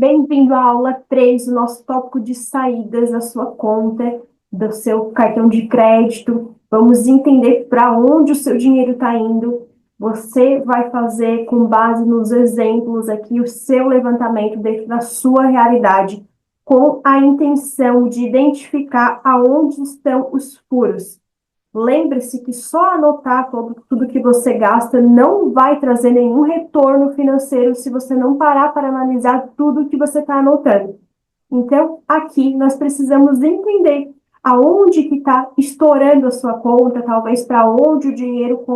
Bem-vindo à aula 3 do nosso tópico de saídas da sua conta, do seu cartão de crédito. Vamos entender para onde o seu dinheiro está indo. Você vai fazer, com base nos exemplos aqui, o seu levantamento dentro da sua realidade, com a intenção de identificar aonde estão os furos. Lembre-se que só anotar tudo que você gasta não vai trazer nenhum retorno financeiro se você não parar para analisar tudo que você está anotando. Então, aqui nós precisamos entender aonde que está estourando a sua conta, talvez para onde o dinheiro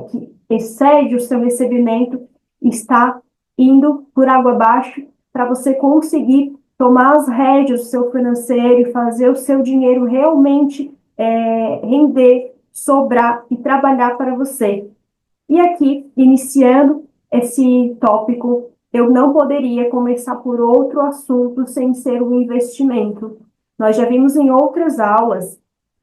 que excede o seu recebimento está indo por água abaixo, para você conseguir tomar as rédeas do seu financeiro e fazer o seu dinheiro realmente render, sobrar e trabalhar para você. E aqui, iniciando esse tópico, eu não poderia começar por outro assunto sem ser o investimento. Nós já vimos em outras aulas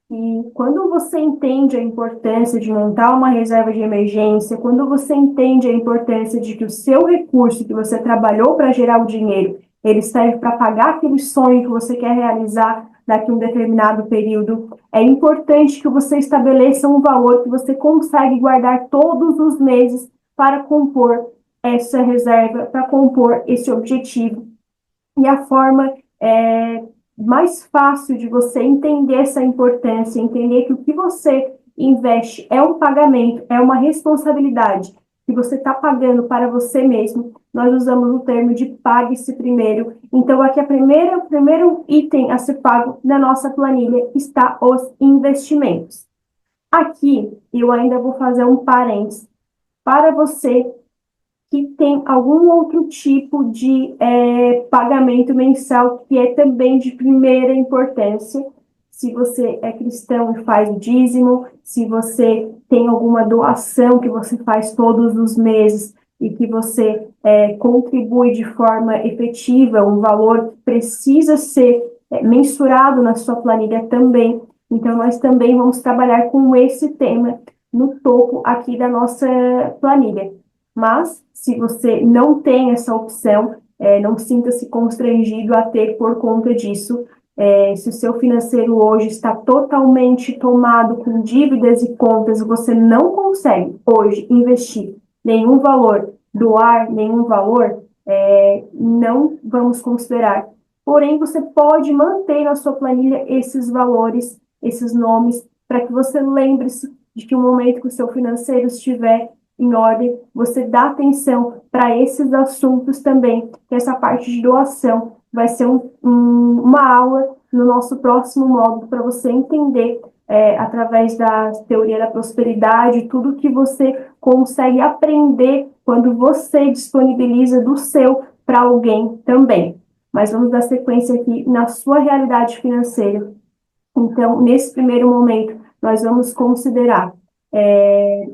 e quando você entende a importância de montar uma reserva de emergência, quando você entende a importância de que o seu recurso que você trabalhou para gerar o dinheiro, ele serve para pagar aquele sonho que você quer realizar daqui a um determinado período, é importante que você estabeleça um valor que você consegue guardar todos os meses para compor essa reserva, para compor esse objetivo. E a forma mais fácil de você entender essa importância, entender que o que você investe é um pagamento, é uma responsabilidade que você está pagando para você mesmo, nós usamos o termo de pague-se primeiro. Então, aqui o primeiro item a ser pago na nossa planilha está os investimentos. Aqui, eu ainda vou fazer um parênteses para você que tem algum outro tipo de pagamento mensal que é também de primeira importância. Se você é cristão e faz o dízimo, se você tem alguma doação que você faz todos os meses e que você contribui de forma efetiva, um valor que precisa ser mensurado na sua planilha também. Então, nós também vamos trabalhar com esse tema no topo aqui da nossa planilha. Mas, se você não tem essa opção, não sinta-se constrangido a ter por conta disso. Se o seu financeiro hoje está totalmente tomado com dívidas e contas e você não consegue hoje investir nenhum valor, doar nenhum valor, não vamos considerar. Porém, você pode manter na sua planilha esses valores, esses nomes, para que você lembre-se de que o momento que o seu financeiro estiver em ordem, você dá atenção para esses assuntos também, que essa parte de doação vai ser uma aula no nosso próximo módulo para você entender, através da teoria da prosperidade, tudo que você consegue aprender quando você disponibiliza do seu para alguém também. Mas vamos dar sequência aqui na sua realidade financeira. Então, nesse primeiro momento, nós vamos considerar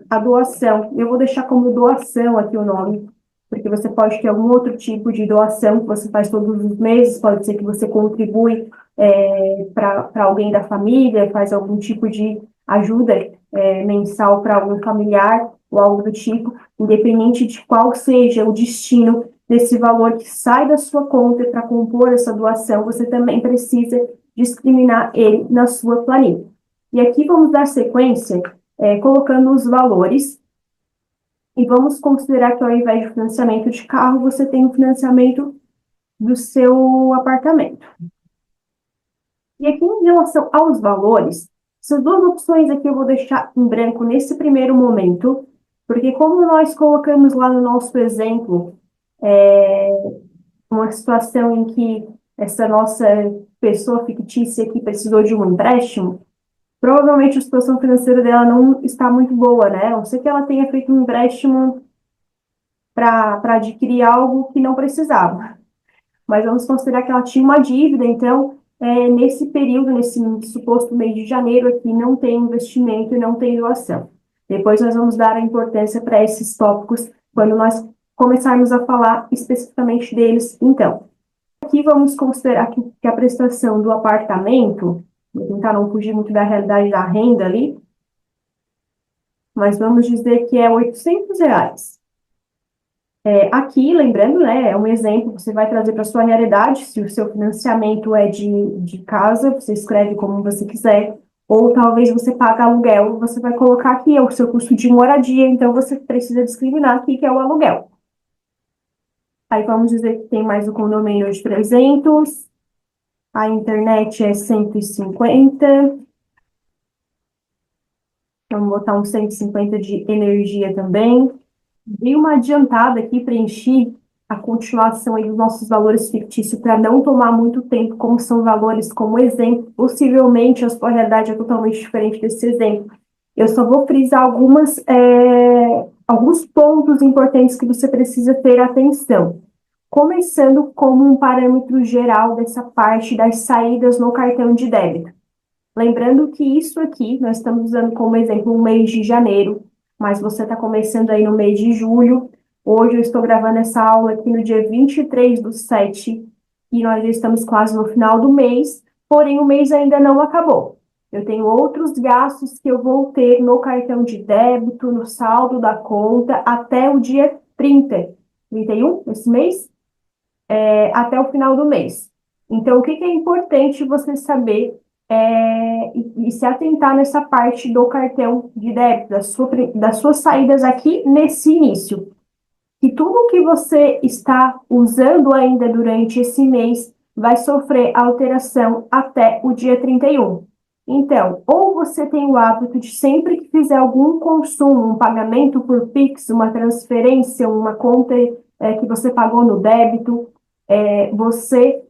a doação. Eu vou deixar como doação aqui o nome, porque você pode ter algum outro tipo de doação que você faz todos os meses, pode ser que você contribui para alguém da família, faz algum tipo de ajuda mensal para algum familiar ou algo do tipo, independente de qual seja o destino desse valor que sai da sua conta para compor essa doação, você também precisa discriminar ele na sua planilha. E aqui vamos dar sequência colocando os valores e vamos considerar que ao invés de financiamento de carro, você tem o financiamento do seu apartamento. E aqui em relação aos valores, essas duas opções aqui eu vou deixar em branco nesse primeiro momento, porque como nós colocamos lá no nosso exemplo, uma situação em que essa nossa pessoa fictícia aqui precisou de um empréstimo, provavelmente a situação financeira dela não está muito boa, né? A não ser que ela tenha feito um empréstimo para adquirir algo que não precisava. Mas vamos considerar que ela tinha uma dívida, então, nesse período, nesse suposto mês de janeiro aqui, não tem investimento e não tem doação. Depois nós vamos dar a importância para esses tópicos quando nós começarmos a falar especificamente deles, então. Aqui vamos considerar que a prestação do apartamento, vou tentar não fugir muito da realidade da renda ali, mas vamos dizer que é R$ 800. Aqui, lembrando, né, é um exemplo, você vai trazer para a sua realidade, se o seu financiamento é de casa, você escreve como você quiser, ou talvez você paga aluguel, você vai colocar aqui é o seu custo de moradia, então você precisa discriminar aqui que é o aluguel. Aí vamos dizer que tem mais o condomínio de 300, a internet é 150, vamos botar uns 150 de energia também. Dei uma adiantada aqui, preenchi a continuação aí dos nossos valores fictícios para não tomar muito tempo, como são valores como exemplo. Possivelmente a sua realidade é totalmente diferente desse exemplo. Eu só vou frisar alguns pontos importantes que você precisa ter atenção. Começando como um parâmetro geral dessa parte das saídas no cartão de débito. Lembrando que isso aqui, nós estamos usando como exemplo o mês de janeiro, mas você está começando aí no mês de julho. Hoje eu estou gravando essa aula aqui no dia 23/7 e nós já estamos quase no final do mês, porém o mês ainda não acabou. Eu tenho outros gastos que eu vou ter no cartão de débito, no saldo da conta, até o dia 31 esse mês, até o final do mês. Então, o que é importante você saber e se atentar nessa parte do cartão de débito, das suas saídas aqui nesse início. Que tudo que você está usando ainda durante esse mês vai sofrer alteração até o dia 31. Então, ou você tem o hábito de sempre que fizer algum consumo, um pagamento por Pix, uma transferência, uma conta que você pagou no débito, você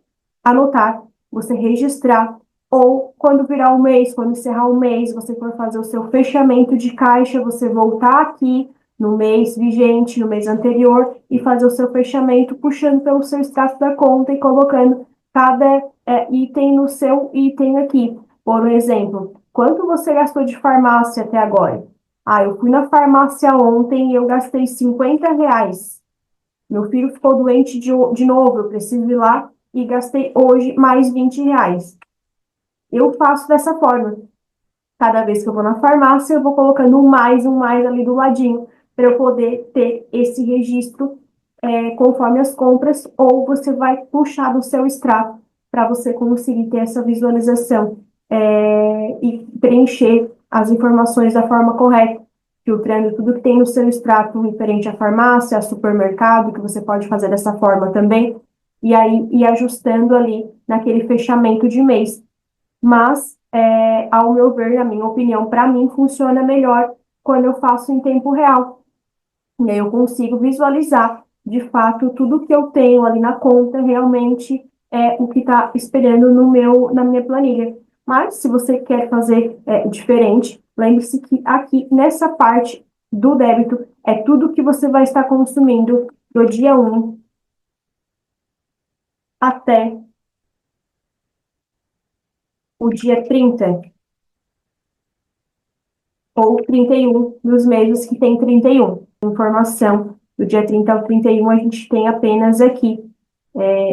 anotar, você registrar, ou quando virar o mês, quando encerrar o mês, você for fazer o seu fechamento de caixa, você voltar aqui no mês vigente, no mês anterior, e fazer o seu fechamento, puxando pelo seu extrato da conta e colocando cada item no seu item aqui. Por exemplo, quanto você gastou de farmácia até agora? Ah, eu fui na farmácia ontem e eu gastei R$ 50. Meu filho ficou doente de novo, eu preciso ir lá e gastei hoje mais R$ 20. Eu faço dessa forma. Cada vez que eu vou na farmácia, eu vou colocando um mais ali do ladinho, para eu poder ter esse registro conforme as compras, ou você vai puxar do seu extrato para você conseguir ter essa visualização e preencher as informações da forma correta, filtrando tudo que tem no seu extrato referente à farmácia, a supermercado, que você pode fazer dessa forma também, e aí ir ajustando ali naquele fechamento de mês. Mas, ao meu ver, na minha opinião, para mim funciona melhor quando eu faço em tempo real. E aí eu consigo visualizar, de fato, tudo que eu tenho ali na conta realmente é o que está esperando na minha planilha. Mas, se você quer fazer diferente, lembre-se que aqui, nessa parte do débito, é tudo que você vai estar consumindo do dia 1 até o dia 30 ou 31 nos meses que tem 31. Informação do dia 30 ao 31 a gente tem apenas aqui,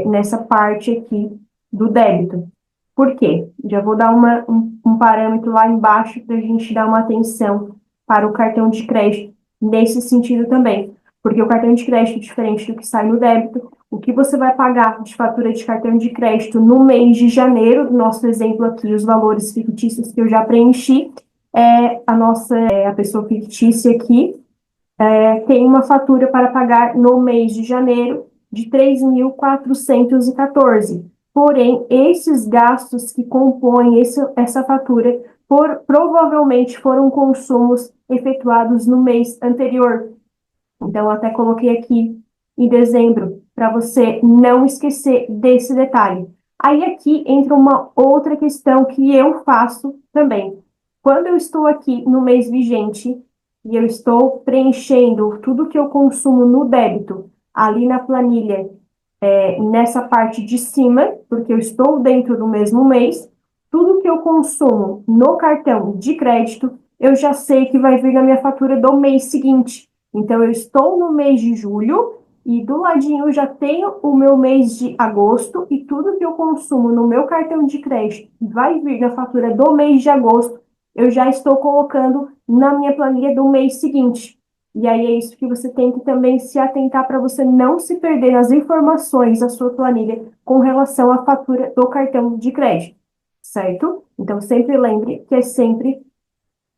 nessa parte aqui do débito. Por quê? Já vou dar um parâmetro lá embaixo para a gente dar uma atenção para o cartão de crédito nesse sentido também. Porque o cartão de crédito, diferente do que sai no débito, o que você vai pagar de fatura de cartão de crédito no mês de janeiro, no nosso exemplo aqui, os valores fictícios que eu já preenchi, a pessoa fictícia aqui, tem uma fatura para pagar no mês de janeiro de 3.414. Porém, esses gastos que compõem essa fatura provavelmente foram consumos efetuados no mês anterior. Então, eu até coloquei aqui em dezembro, para você não esquecer desse detalhe. Aí aqui entra uma outra questão que eu faço também. Quando eu estou aqui no mês vigente e eu estou preenchendo tudo que eu consumo no débito, ali na planilha, nessa parte de cima, porque eu estou dentro do mesmo mês, tudo que eu consumo no cartão de crédito, eu já sei que vai vir na minha fatura do mês seguinte. Então, eu estou no mês de julho e do ladinho eu já tenho o meu mês de agosto e tudo que eu consumo no meu cartão de crédito vai vir na fatura do mês de agosto, eu já estou colocando na minha planilha do mês seguinte. E aí é isso que você tem que também se atentar para você não se perder nas informações da sua planilha com relação à fatura do cartão de crédito, certo? Então sempre lembre que é sempre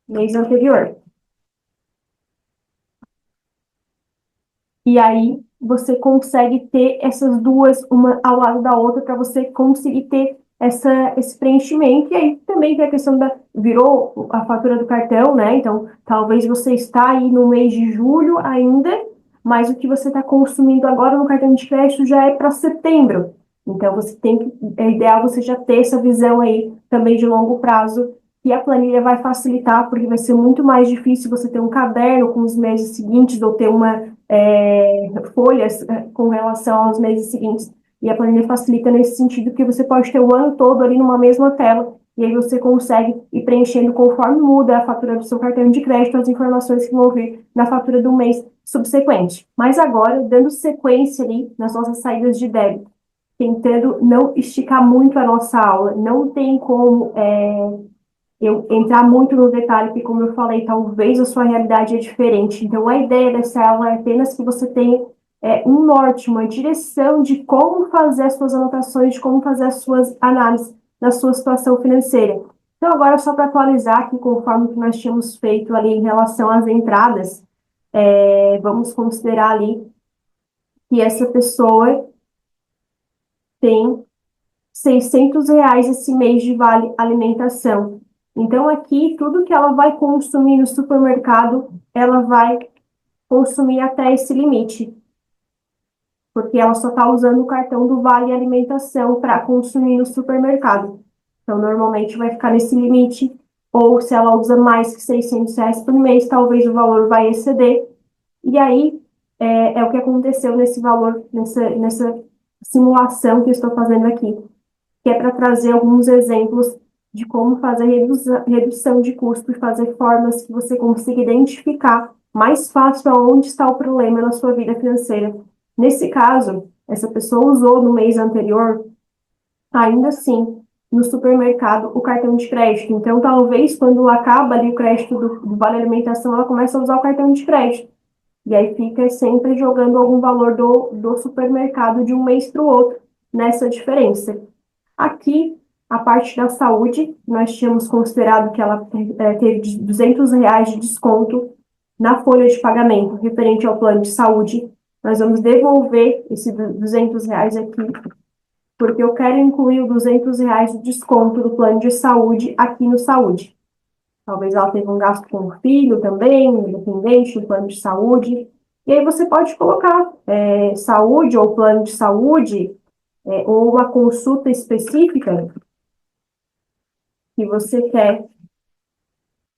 mês anterior. E aí você consegue ter essas duas, uma ao lado da outra, para você conseguir ter esse preenchimento. E aí também tem a questão da. Virou a fatura do cartão, né? Então, talvez você está aí no mês de julho ainda, mas o que você está consumindo agora no cartão de crédito já é para setembro. Então, você tem que. É ideal você já ter essa visão aí também de longo prazo. E a planilha vai facilitar, porque vai ser muito mais difícil você ter um caderno com os meses seguintes ou ter uma folhas com relação aos meses seguintes. E a planilha facilita nesse sentido, que você pode ter o ano todo ali numa mesma tela, e aí você consegue ir preenchendo conforme muda a fatura do seu cartão de crédito, as informações que vão vir na fatura do mês subsequente. Mas agora, dando sequência ali nas nossas saídas de débito, tentando não esticar muito a nossa aula, não tem como eu entrar muito no detalhe, porque, como eu falei, talvez a sua realidade é diferente. Então, a ideia dessa aula é apenas que você tenha um norte, uma direção de como fazer as suas anotações, de como fazer as suas análises da sua situação financeira. Então, agora, só para atualizar aqui, conforme que nós tínhamos feito ali em relação às entradas, vamos considerar ali que essa pessoa tem R$ 600 esse mês de vale alimentação. Então, aqui, tudo que ela vai consumir no supermercado, ela vai consumir até esse limite, porque ela só está usando o cartão do vale alimentação para consumir no supermercado. Então, normalmente vai ficar nesse limite, ou se ela usa mais que R$ 600 por mês, talvez o valor vai exceder. E aí, é o que aconteceu nesse valor, nessa simulação que eu estou fazendo aqui, que é para trazer alguns exemplos de como fazer redução de custo e fazer formas que você consiga identificar mais fácil aonde está o problema na sua vida financeira. Nesse caso, essa pessoa usou no mês anterior, ainda assim, no supermercado, o cartão de crédito. Então, talvez, quando acaba ali o crédito do Vale Alimentação, ela começa a usar o cartão de crédito. E aí fica sempre jogando algum valor do supermercado de um mês para o outro nessa diferença. Aqui, a parte da saúde, nós tínhamos considerado que ela teve R$ 200 de desconto na folha de pagamento referente ao plano de saúde. Nós vamos devolver esse R$ 200 aqui, porque eu quero incluir o R$ 200 de desconto do plano de saúde aqui no saúde. Talvez ela tenha um gasto com o filho também, independente do plano de saúde. E aí você pode colocar saúde ou plano de saúde, ou uma consulta específica que você quer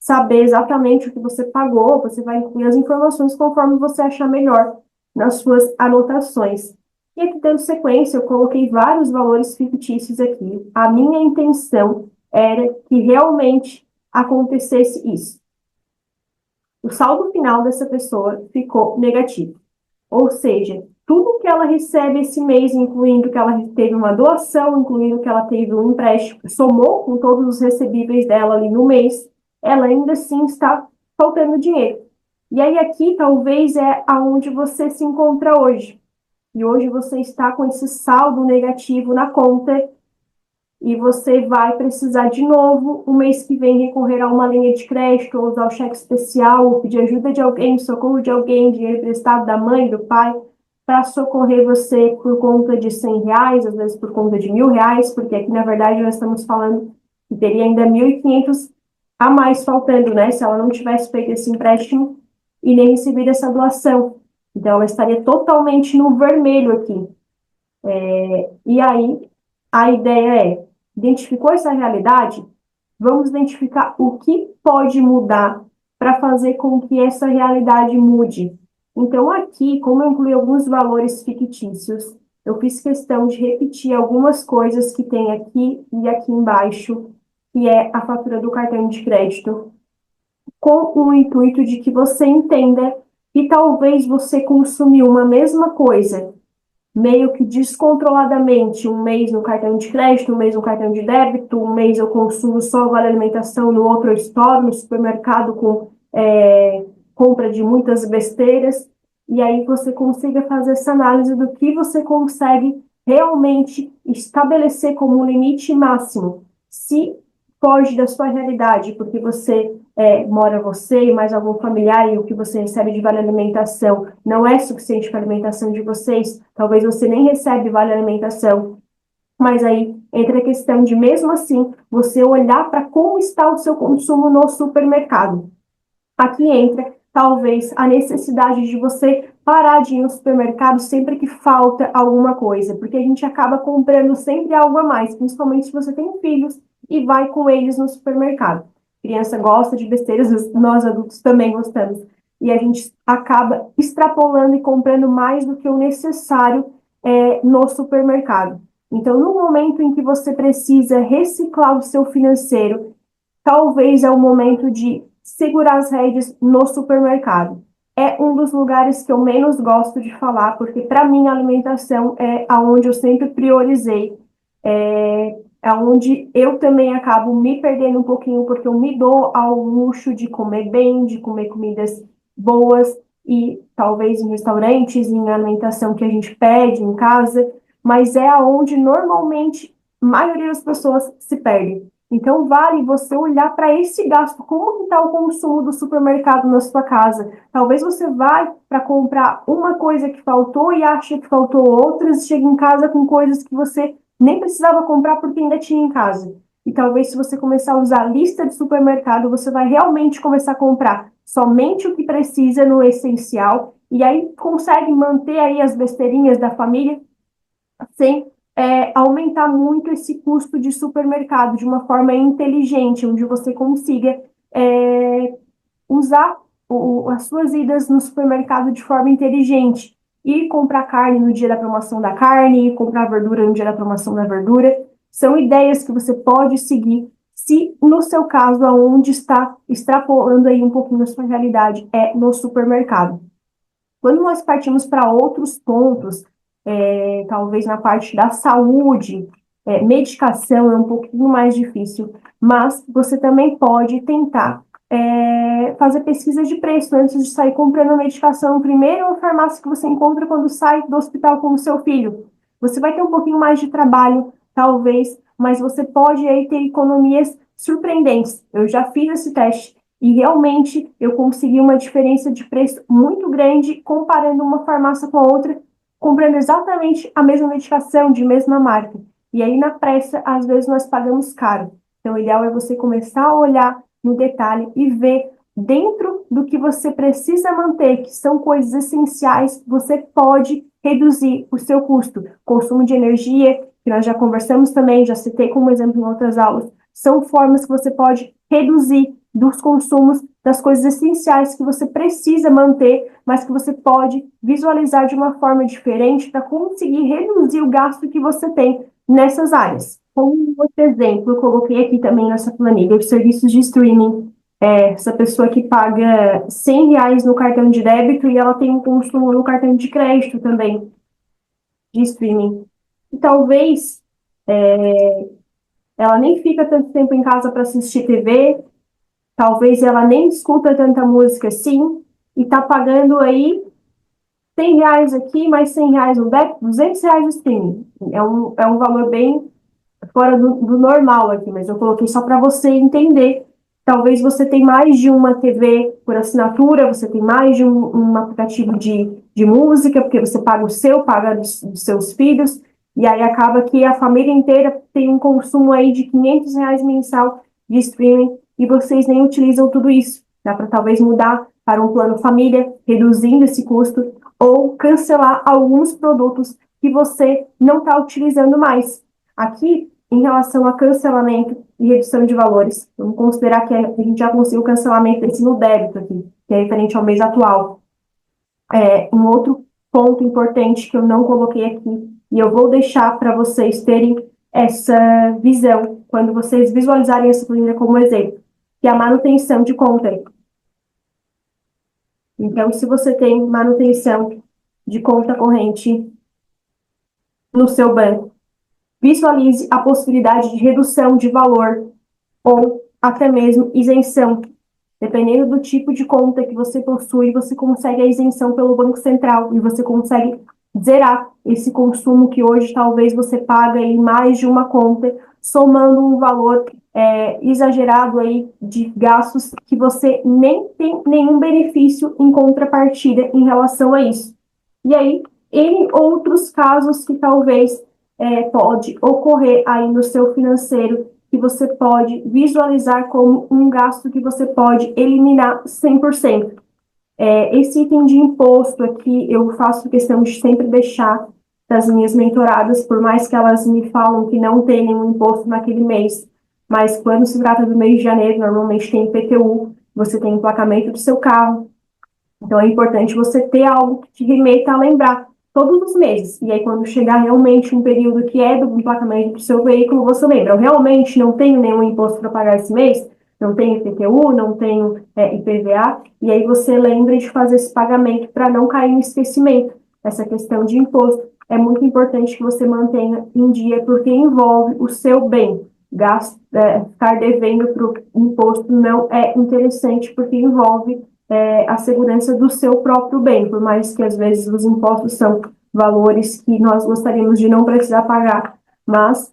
saber exatamente o que você pagou, você vai incluir as informações conforme você achar melhor nas suas anotações. E aqui, dando sequência, eu coloquei vários valores fictícios aqui. A minha intenção era que realmente acontecesse isso. O saldo final dessa pessoa ficou negativo. Ou seja, tudo que ela recebe esse mês, incluindo que ela teve uma doação, incluindo que ela teve um empréstimo, somou com todos os recebíveis dela ali no mês, ela ainda assim está faltando dinheiro. E aí aqui talvez é aonde você se encontra hoje. E hoje você está com esse saldo negativo na conta e você vai precisar de novo, o mês que vem, recorrer a uma linha de crédito, ou usar o cheque especial, ou pedir ajuda de alguém, socorro de alguém, dinheiro emprestado da mãe, do pai, para socorrer você por conta de R$ 100, às vezes por conta de R$ 1.000, porque aqui, na verdade, nós estamos falando que teria ainda 1.500 a mais faltando, né? Se ela não tivesse feito esse empréstimo e nem recebido essa doação. Então, ela estaria totalmente no vermelho aqui. E aí, a ideia identificou essa realidade? Vamos identificar o que pode mudar para fazer com que essa realidade mude. Então, aqui, como eu incluí alguns valores fictícios, eu fiz questão de repetir algumas coisas que tem aqui e aqui embaixo, que é a fatura do cartão de crédito, com o intuito de que você entenda que talvez você consumiu uma mesma coisa meio que descontroladamente, um mês no cartão de crédito, um mês no cartão de débito, um mês eu consumo só vale alimentação, no outro eu estouro no supermercado compra de muitas besteiras, e aí você consiga fazer essa análise do que você consegue realmente estabelecer como um limite máximo. Se foge da sua realidade, porque mora você e mais algum familiar, e o que você recebe de vale alimentação não é suficiente para a alimentação de vocês, talvez você nem recebe vale alimentação, mas aí entra a questão de, mesmo assim, você olhar para como está o seu consumo no supermercado. Aqui entra, talvez, a necessidade de você parar de ir no supermercado sempre que falta alguma coisa, porque a gente acaba comprando sempre algo a mais, principalmente se você tem filhos e vai com eles no supermercado. Criança gosta de besteiras, nós adultos também gostamos. E a gente acaba extrapolando e comprando mais do que o necessário no supermercado. Então, no momento em que você precisa reciclar o seu financeiro, talvez é o momento de segurar as rédeas no supermercado. É um dos lugares que eu menos gosto de falar, porque para mim a alimentação é aonde eu sempre priorizei, é onde eu também acabo me perdendo um pouquinho, porque eu me dou ao luxo de comer bem, de comer comidas boas, e talvez em restaurantes, em alimentação que a gente pede em casa, mas é aonde normalmente a maioria das pessoas se perde. Então, vale você olhar para esse gasto, como está o consumo do supermercado na sua casa. Talvez você vá para comprar uma coisa que faltou e acha que faltou outras, chega em casa com coisas que você nem precisava comprar porque ainda tinha em casa. E talvez se você começar a usar a lista de supermercado, você vai realmente começar a comprar somente o que precisa no essencial, e aí consegue manter aí as besteirinhas da família sem aumentar muito esse custo de supermercado de uma forma inteligente, onde você consiga usar as suas idas no supermercado de forma inteligente. E comprar carne no dia da promoção da carne, e comprar verdura no dia da promoção da verdura. São ideias que você pode seguir se, no seu caso, aonde está extrapolando aí um pouquinho a sua realidade é no supermercado. Quando nós partimos para outros pontos, talvez na parte da saúde, medicação é um pouquinho mais difícil, mas você também pode tentar fazer pesquisa de preço antes de sair comprando a medicação. Primeiro, a farmácia que você encontra quando sai do hospital com o seu filho. Você vai ter um pouquinho mais de trabalho, talvez, mas você pode aí ter economias surpreendentes. Eu já fiz esse teste. E realmente eu consegui uma diferença de preço muito grande comparando uma farmácia com a outra, comprando exatamente a mesma medicação de mesma marca. E aí, na pressa, às vezes nós pagamos caro. Então, o ideal é você começar a olhar no detalhe e ver dentro do que você precisa manter, que são coisas essenciais, você pode reduzir o seu custo. Consumo de energia, que nós já conversamos também, já citei como exemplo em outras aulas, são formas que você pode reduzir dos consumos das coisas essenciais que você precisa manter, mas que você pode visualizar de uma forma diferente para conseguir reduzir o gasto que você tem nessas áreas. Como outro exemplo, eu coloquei aqui também nessa planilha os serviços de streaming. Essa pessoa que paga R$ 100 no cartão de débito e ela tem um consumo no cartão de crédito também, de streaming. E talvez ela nem fica tanto tempo em casa para assistir TV, talvez ela nem escuta tanta música assim, e tá pagando aí R$ 100 aqui, mais R$ 100 no débito, R$ 200 no streaming. É um valor bem fora do normal aqui, mas eu coloquei só para você entender. Talvez você tenha mais de uma TV por assinatura, você tem mais de um aplicativo de música, porque você paga o seu, paga dos seus filhos, e aí acaba que a família inteira tem um consumo aí de R$ 500 mensal de streaming, e vocês nem utilizam tudo isso. Dá para talvez mudar para um plano família, reduzindo esse custo, ou cancelar alguns produtos que você não está utilizando mais. Aqui, em relação a cancelamento e redução de valores, vamos considerar que a gente já conseguiu o cancelamento desse no débito aqui, que é referente ao mês atual. Um outro ponto importante que eu não coloquei aqui, e eu vou deixar para vocês terem essa visão, quando vocês visualizarem essa planilha como exemplo, que é a manutenção de conta. Então, se você tem manutenção de conta corrente no seu banco, visualize a possibilidade de redução de valor ou até mesmo isenção Dependendo do tipo de conta que você possui, você consegue a isenção pelo Banco Central e você consegue zerar esse consumo que hoje talvez você paga em mais de uma conta, somando um valor exagerado aí de gastos que você nem tem nenhum benefício em contrapartida em relação a isso. E aí, em outros casos que talvez pode ocorrer aí no seu financeiro, que você pode visualizar como um gasto que você pode eliminar 100%. Esse item de imposto aqui, eu faço questão de sempre deixar das minhas mentoradas, por mais que elas me falam que não tem nenhum imposto naquele mês, mas quando se trata do mês de janeiro, normalmente tem IPTU, você tem emplacamento do seu carro, então é importante você ter algo que te remeta a lembrar todos os meses. E aí, quando chegar realmente um período que é do emplacamento do seu veículo, você lembra, eu realmente não tenho nenhum imposto para pagar esse mês, não tenho IPTU, não tenho IPVA, e aí você lembra de fazer esse pagamento para não cair no esquecimento. Essa questão de imposto é muito importante que você mantenha em dia, porque envolve o seu bem. Ficar devendo para o imposto não é interessante, porque envolve a segurança do seu próprio bem, por mais que às vezes os impostos são valores que nós gostaríamos de não precisar pagar, mas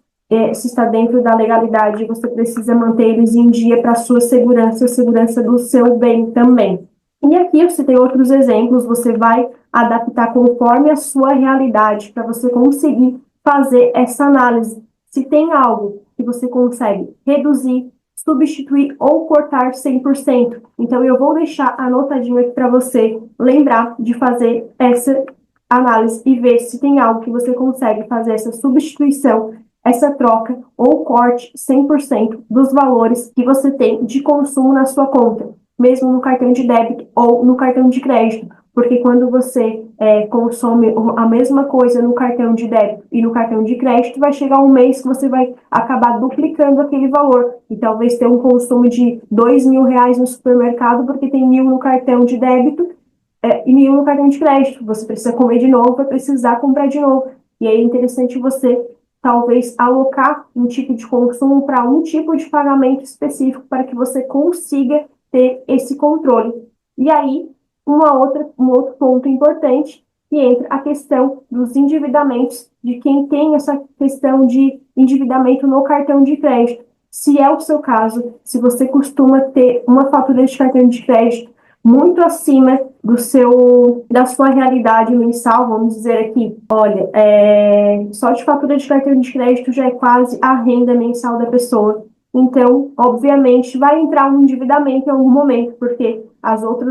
se está dentro da legalidade, você precisa manter eles em dia para a sua segurança e a segurança do seu bem também. E aqui você tem outros exemplos, você vai adaptar conforme a sua realidade para você conseguir fazer essa análise. Se tem algo que você consegue reduzir, substituir ou cortar 100%. Então, eu vou deixar anotadinho aqui para você lembrar de fazer essa análise e ver se tem algo que você consegue fazer essa substituição, essa troca ou corte 100% dos valores que você tem de consumo na sua conta, mesmo no cartão de débito ou no cartão de crédito. Porque quando você consome a mesma coisa no cartão de débito e no cartão de crédito, vai chegar um mês que você vai acabar duplicando aquele valor. E talvez ter um consumo de R$ 2.000 no supermercado, porque tem 1.000 no cartão de débito e 1.000 no cartão de crédito. Você precisa comer de novo, vai precisar comprar de novo. E aí é interessante você talvez alocar um tipo de consumo para um tipo de pagamento específico para que você consiga ter esse controle. E aí, um outro ponto importante, que entra a questão dos endividamentos, de quem tem essa questão de endividamento no cartão de crédito. Se é o seu caso, se você costuma ter uma fatura de cartão de crédito muito acima da sua realidade mensal, vamos dizer aqui, olha, só de fatura de cartão de crédito já é quase a renda mensal da pessoa. Então, obviamente, vai entrar um endividamento em algum momento, porque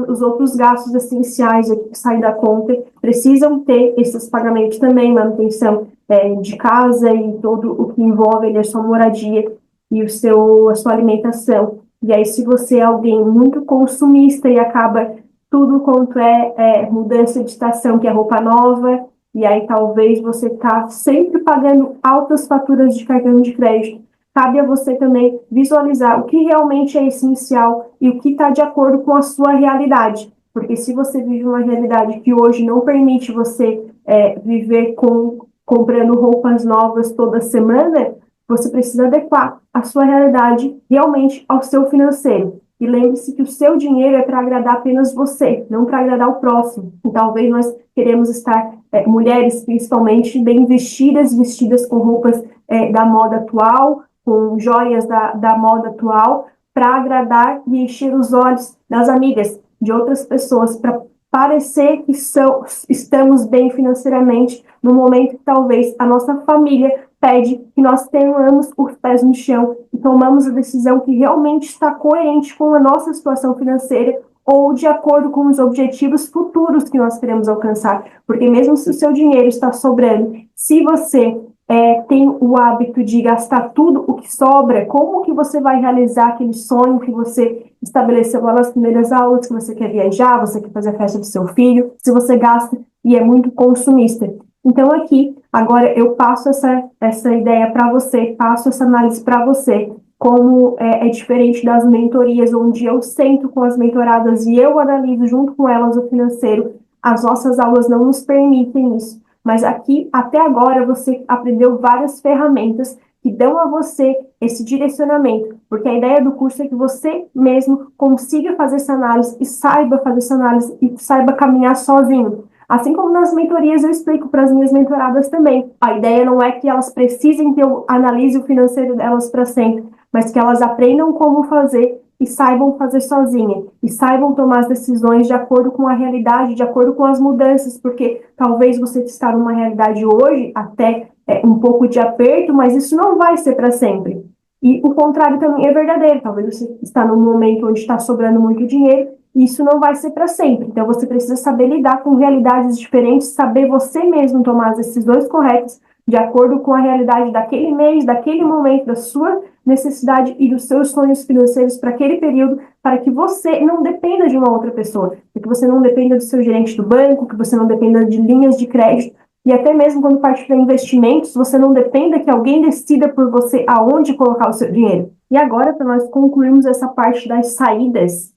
os outros gastos essenciais que saem da conta precisam ter esses pagamentos também, manutenção de casa e todo o que envolve ali, a sua moradia e a sua alimentação. E aí, se você é alguém muito consumista e acaba tudo quanto mudança de estação, que é roupa nova, e aí talvez você está sempre pagando altas faturas de cartão de crédito, cabe a você também visualizar o que realmente é essencial e o que está de acordo com a sua realidade. Porque se você vive uma realidade que hoje não permite você viver comprando roupas novas toda semana, você precisa adequar a sua realidade realmente ao seu financeiro. E lembre-se que o seu dinheiro é para agradar apenas você, não para agradar o próximo. E talvez nós queremos estar, mulheres principalmente, bem vestidas com roupas da moda atual, com joias da moda atual, para agradar e encher os olhos das amigas, de outras pessoas, para parecer que estamos bem financeiramente no momento que talvez a nossa família pede que nós tenhamos os pés no chão e tomamos a decisão que realmente está coerente com a nossa situação financeira ou de acordo com os objetivos futuros que nós queremos alcançar. Porque mesmo se o seu dinheiro está sobrando, se você tem o hábito de gastar tudo o que sobra, como que você vai realizar aquele sonho que você estabeleceu lá nas primeiras aulas, que você quer viajar, você quer fazer a festa do seu filho, se você gasta e é muito consumista? Então aqui, agora eu passo essa ideia para você, passo essa análise para você, como é diferente das mentorias, onde eu sento com as mentoradas e eu analiso junto com elas o financeiro. As nossas aulas não nos permitem isso. Mas aqui, até agora, você aprendeu várias ferramentas que dão a você esse direcionamento, porque a ideia do curso é que você mesmo consiga fazer essa análise e saiba fazer essa análise e saiba caminhar sozinho. Assim como nas mentorias eu explico para as minhas mentoradas também. A ideia não é que elas precisem que eu analise o financeiro delas para sempre, mas que elas aprendam como fazer e saibam fazer sozinha, e saibam tomar as decisões de acordo com a realidade, de acordo com as mudanças, porque talvez você está numa realidade hoje, até um pouco de aperto, mas isso não vai ser para sempre. E o contrário também é verdadeiro, talvez você está num momento onde está sobrando muito dinheiro, e isso não vai ser para sempre. Então você precisa saber lidar com realidades diferentes, saber você mesmo tomar as decisões corretas de acordo com a realidade daquele mês, daquele momento, da sua necessidade e dos seus sonhos financeiros para aquele período, para que você não dependa de uma outra pessoa, para que você não dependa do seu gerente do banco, que você não dependa de linhas de crédito, e até mesmo quando parte para investimentos, você não dependa que alguém decida por você aonde colocar o seu dinheiro. E agora, para nós concluirmos essa parte das saídas,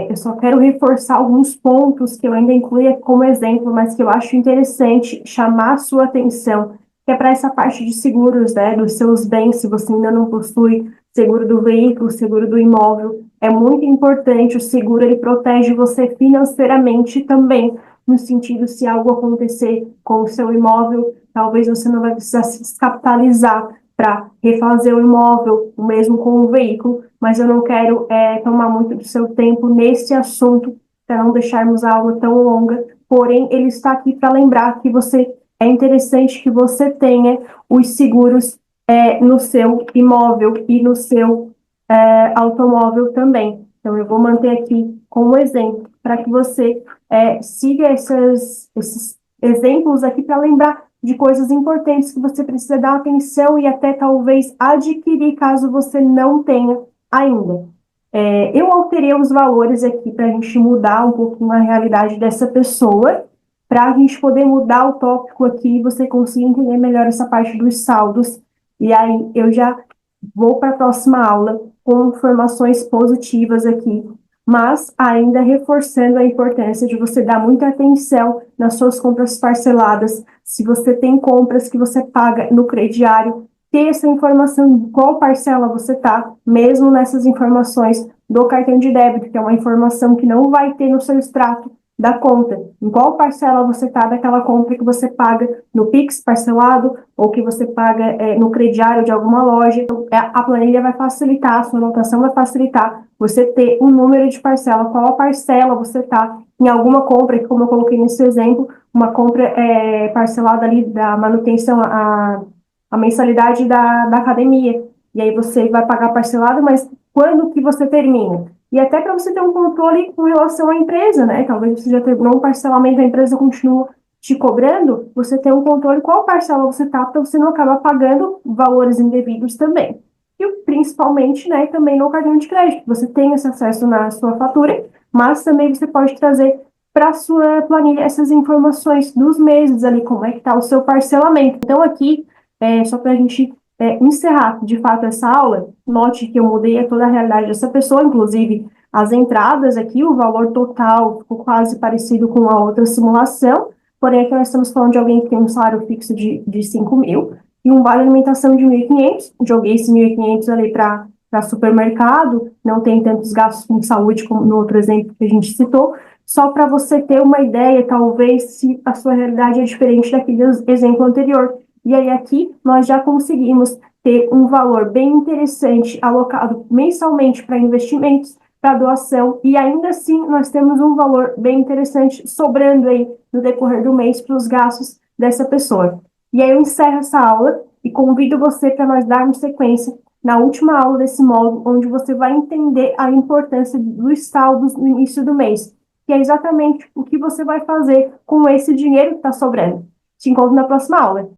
eu só quero reforçar alguns pontos que eu ainda incluí como exemplo, mas que eu acho interessante chamar a sua atenção, que é para essa parte de seguros, né, dos seus bens, se você ainda não possui seguro do veículo, seguro do imóvel. É muito importante, o seguro ele protege você financeiramente também, no sentido se algo acontecer com o seu imóvel, talvez você não vai precisar se descapitalizar para refazer o imóvel, o mesmo com o veículo, mas eu não quero tomar muito do seu tempo nesse assunto, para não deixarmos a aula tão longa, porém ele está aqui para lembrar que é interessante que você tenha os seguros no seu imóvel e no seu automóvel também. Então, eu vou manter aqui como exemplo, para que você siga esses exemplos aqui para lembrar de coisas importantes que você precisa dar atenção e até talvez adquirir caso você não tenha ainda. Eu alterei os valores aqui para a gente mudar um pouquinho a realidade dessa pessoa, para a gente poder mudar o tópico aqui e você conseguir entender melhor essa parte dos saldos. E aí eu já vou para a próxima aula com informações positivas aqui, mas ainda reforçando a importância de você dar muita atenção nas suas compras parceladas. Se você tem compras que você paga no crediário, ter essa informação de qual parcela você está, mesmo nessas informações do cartão de débito, que é uma informação que não vai ter no seu extrato da conta, em qual parcela você está daquela compra que você paga no Pix parcelado ou que você paga no crediário de alguma loja. Então, a planilha vai facilitar, a sua anotação vai facilitar você ter um número de parcela, qual a parcela você está em alguma compra, que como eu coloquei nesse exemplo, uma compra parcelada ali da manutenção, a mensalidade da academia. E aí você vai pagar parcelado, mas quando que você termina? E até para você ter um controle com relação à empresa, né? Talvez você já terminou um parcelamento, a empresa continua te cobrando, você tem um controle qual parcela você tá, para você não acabar pagando valores indevidos também. E principalmente, né, também no cartão de crédito. Você tem esse acesso na sua fatura, mas também você pode trazer para a sua planilha essas informações dos meses ali, como é que está o seu parcelamento. Então, aqui, só para a gente encerrar de fato essa aula, note que eu mudei toda a realidade dessa pessoa, inclusive as entradas aqui, o valor total ficou quase parecido com a outra simulação, porém aqui nós estamos falando de alguém que tem um salário fixo de 5 mil e um vale alimentação de 1.500, joguei esse 1.500 ali para supermercado, não tem tantos gastos com saúde como no outro exemplo que a gente citou, só para você ter uma ideia, talvez, se a sua realidade é diferente daquele exemplo anterior. E aí aqui nós já conseguimos ter um valor bem interessante alocado mensalmente para investimentos, para doação, e ainda assim nós temos um valor bem interessante sobrando aí no decorrer do mês para os gastos dessa pessoa. E aí eu encerro essa aula e convido você para nós darmos sequência na última aula desse módulo, onde você vai entender a importância dos saldos no início do mês, que é exatamente o que você vai fazer com esse dinheiro que está sobrando. Te encontro na próxima aula.